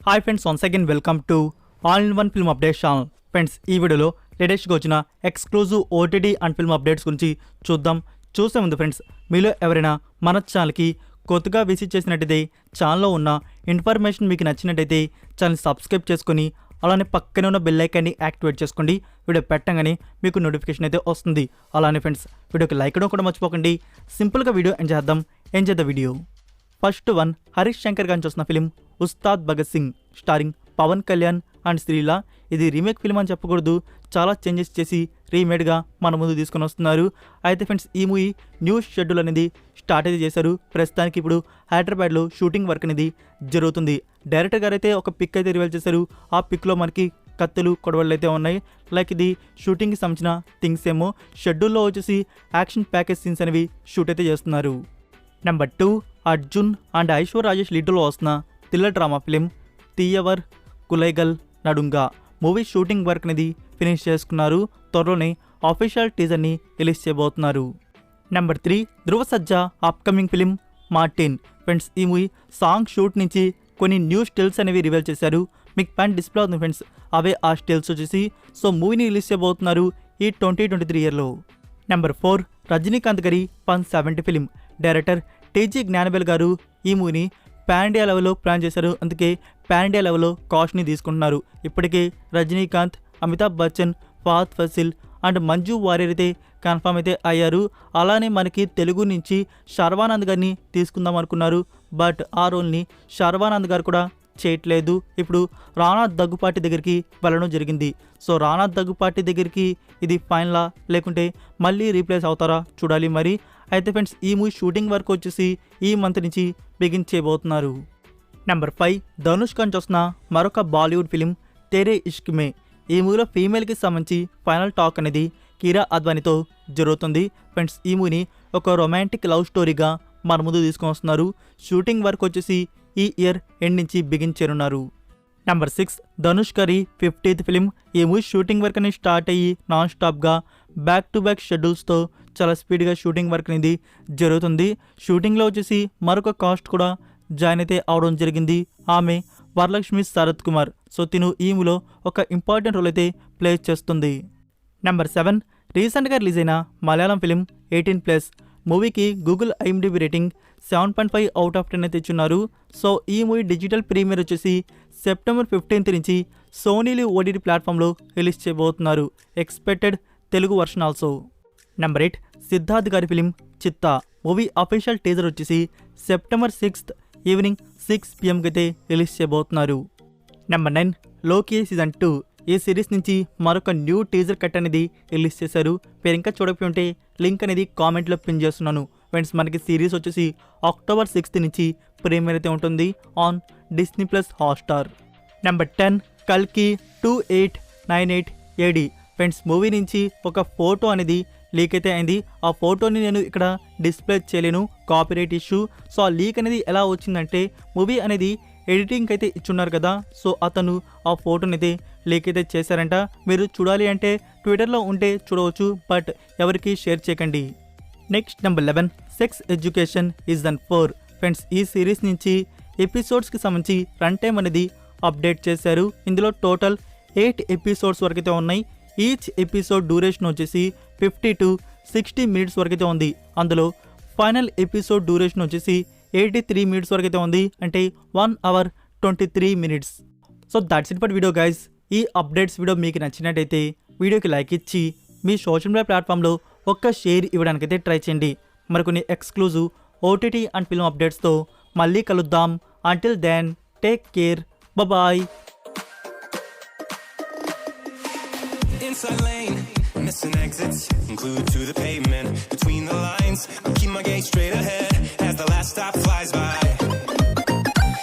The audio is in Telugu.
Hi friends, once again welcome to all in one film updates channel. Friends, ఈ వీడియోలో లేటెస్ట్గా వచ్చిన exclusive OTT and film updates గురించి చూసే ముందు ఫ్రెండ్స్, మీలో ఎవరైనా మన ఛానల్కి కొత్తగా విజిట్ చేసినట్టయితే ఛానల్లో ఉన్న ఇన్ఫర్మేషన్ మీకు నచ్చినట్టయితే ఛానల్ సబ్స్క్రైబ్ చేసుకొని అలానే పక్కనే ఉన్న బెల్ ఐకాన్ని యాక్టివేట్ చేసుకోండి. వీడియో పెట్టగానే మీకు నోటిఫికేషన్ అయితే వస్తుంది. అలానే ఫ్రెండ్స్, వీడియోకి లైక్ చేయడం కూడా మర్చిపోకండి. సింపుల్గా వీడియో ఎంజాయ్ చేద్దాం video. First one, Harish Shankar గారిని చూసిన film Ustaad Bhagat Singh starring Pawan Kalyan and Sreela. ఇది రీమేక్ ఫిల్మ్ అని చెప్పకూడదు, చాలా చేంజెస్ చేసి రీమేడ్గా మన ముందు తీసుకొని వస్తున్నారు. అయితే ఫ్రెండ్స్, ఈ మూవీ న్యూ షెడ్యూల్ అనేది స్టార్ట్ అయితే చేశారు. ప్రస్తుతానికి ఇప్పుడు హైదరాబాద్లో షూటింగ్ వర్క్ అనేది జరుగుతుంది. డైరెక్టర్ గారు అయితే ఒక పిక్ అయితే రివీల్ చేశారు. ఆ పిక్లో మనకి కత్తులు కొడవళ్ళు అయితే ఉన్నాయి. లైక్ ఇది షూటింగ్కి సంబంధించిన థింగ్స్ ఏమో. షెడ్యూల్లో వచ్చేసి యాక్షన్ ప్యాకేజ్ సీన్స్ అనేవి షూట్ అయితే చేస్తున్నారు. నెంబర్ 2, అర్జున్ అండ్ ఐశ్వర్య రాజేష్ లీడ్లో వస్తున్న thriller drama film Theeyavar Kulaigal Nadunga. Movie shooting work అనేది ఫినిష్ చేసుకున్నారు. త్వరలోనే ఆఫీషియల్ టీజర్ని రిలీజ్ చేయబోతున్నారు. నెంబర్ 3, ధృవ సజ్జా అప్కమింగ్ ఫిలిం మార్టిన్. ఫ్రెండ్స్, ఈ మూవీ సాంగ్ షూట్ నుంచి కొన్ని న్యూ స్టిల్స్ అనేవి రివీల్ చేశారు. మీకు పైన డిస్ప్లే అవుతుంది ఫ్రెండ్స్, అవే ఆ స్టిల్స్ వచ్చేసి. సో మూవీని రిలీజ్ చేయబోతున్నారు ఈ 2023 ఇయర్లో. నెంబర్ 4, రజనీకాంత్ గారి 170 ఫిలిం. డైరెక్టర్ టీజీ జ్ఞానవేల్ గారు ఈ మూవీని పాన్ ఇండియా లెవెల్లో ప్లాన్ చేశారు. అందుకే పాన్ ఇండియా లెవెల్లో కాస్ట్ని తీసుకుంటున్నారు. ఇప్పటికే రజనీకాంత్, అమితాబ్ బచ్చన్, ఫహద్ ఫసిల్ అండ్ మంజు వారియర్ అయితే కన్ఫర్మ్ అయితే అయ్యారు. అలానే మనకి తెలుగు నుంచి శర్వానంద్ గారిని తీసుకుందాం అనుకున్నారు. బట్ ఆ రోల్ని శర్వానంద్ గారు కూడా చేయట్లేదు. ఇప్పుడు రానా దగ్గుపాటి దగ్గరికి వెళ్ళడం జరిగింది. సో రానా దగ్గుపాటి దగ్గరికి ఇది ఫైనలా లేకుంటే మళ్ళీ రీప్లేస్ అవుతారా చూడాలి మరి. అయితే ఫ్రెండ్స్, ఈ మూవీ షూటింగ్ వర్క్ వచ్చేసి ఈ మంత్ నుంచి బిగిన్ చేయబోతున్నారు. నెంబర్ 5, ధనుష్ ఖాన్ చూసిన మరొక బాలీవుడ్ ఫిలిం తేరే ఇష్క్ మే. ఈ మూవీలో ఫీమేల్కి సంబంధించి ఫైనల్ టాక్ అనేది కిరా అద్వానీతో జరుగుతుంది. ఫ్రెండ్స్, ఈ మూవీని ఒక రొమాంటిక్ లవ్ స్టోరీగా మన ముందు తీసుకొని వస్తున్నారు. షూటింగ్ వర్క్ వచ్చేసి ఈ ఇయర్ ఎండ్ నుంచి బిగిన్ చేయనున్నారు. నెంబర్ 6, ధనుష్ గారి 50th ఫిలిం. ఈ మూవీ షూటింగ్ వర్క్ అనేది స్టార్ట్ అయ్యి నాన్ స్టాప్గా బ్యాక్ టు బ్యాక్ షెడ్యూల్స్తో చాలా స్పీడ్గా షూటింగ్ వర్క్ అనేది జరుగుతుంది. షూటింగ్లో వచ్చేసి మరొక కాస్ట్ కూడా జాయిన్ అయితే అవడం జరిగింది. ఆమె వరలక్ష్మి శరత్ కుమార్. సో తిను ఈ మూవీలో ఒక ఇంపార్టెంట్ రోల్ అయితే ప్లే చేస్తుంది. నెంబర్ 7, రీసెంట్గా రిలీజ్ అయిన మలయాళం ఫిలిం 18+. మూవీకి Google IMDb rating 7.5 out of 10 అయితే ఇచ్చున్నారు. సో ఈ మూవీ డిజిటల్ ప్రీమియర్ వచ్చేసి సెప్టెంబర్ 15 నుంచి సోనీలి ఓటీటీ ప్లాట్ఫామ్లో రిలీజ్ చేయబోతున్నారు. Expected Telugu version also. Number 8, Siddharth గారి ఫిలిం చిత్తా. మూవీ అఫీషియల్ టీజర్ వచ్చేసి సెప్టెంబర్ 6 ఈవినింగ్ 6 PM అయితే రిలీజ్ చేయబోతున్నారు. నెంబర్ 9, లోకి సీజన్ 2. ఈ సిరీస్ నుంచి మరొక న్యూ టీజర్ కట్ అనేది రిలీజ్ చేశారు. మీరు ఇంకా చూడకపోయి ఉంటే లింక్ అనేది కామెంట్లో పిన్ చేస్తున్నాను. ఫ్రెండ్స్, మనకి సిరీస్ వచ్చేసి అక్టోబర్ 6 నుంచి ప్రీమియర్ అయితే ఉంటుంది ఆన్ Disney+ హాట్స్టార్. నెంబర్ 10, కల్కి 2898 AD. ఫ్రెండ్స్, మూవీ నుంచి ఒక ఫోటో అనేది లీక్ అయితే అయింది. ఆ ఫోటోని నేను ఇక్కడ డిస్ప్లే చేయలేను, కాపీరైట్ ఇష్యూ. సో ఆ లీక్ అనేది ఎలా వచ్చిందంటే, మూవీ అనేది ఎడిటింగ్ అయితే ఇచ్చున్నారు కదా, సో అతను ఆ ఫోటోని అయితే లీక్ అయితే చేశారంట. మీరు చూడాలి అంటే ట్విట్టర్లో ఉంటే చూడవచ్చు, బట్ ఎవరికి షేర్ చేయకండి. Next number 11, sex education season 4. Friends, ఈ సిరీస్ నుంచి ఎపిసోడ్స్కి సంబంధించి రన్ టైం అనేది అప్డేట్ చేశారు. ఇందులో టోటల్ 8 ఎపిసోడ్స్ వరకు అయితే ఉన్నాయి. ఈచ్ ఎపిసోడ్ డ్యూరేషన్ వచ్చేసి 50 to 60 minutes వరకు అయితే ఉంది. అందులో ఫైనల్ ఎపిసోడ్ డ్యూరేషన్ వచ్చేసి 83 minutes వరకు అయితే ఉంది, అంటే 1 hour 23 minutes. So that's it for video guys. ఈ అప్డేట్స్ వీడియో మీకు నచ్చినట్టయితే వీడియోకి లైక్ ఇచ్చి మీ సోషల్ మీడియా ప్లాట్ఫామ్లో ఒక్క షేర్ ఇవ్వడానికైతే ట్రై చేయండి. మరికొన్ని ఎక్స్క్లూజివ్ ఓటీటీ అండ్ ఫిల్మ్ అప్డేట్స్తో మళ్ళీ కలుద్దాం. Until then, take care, bye. Inside lane, missing exits, glued to the pavement. Between the lines, I keep my gaze straight ahead as the last stop flies by.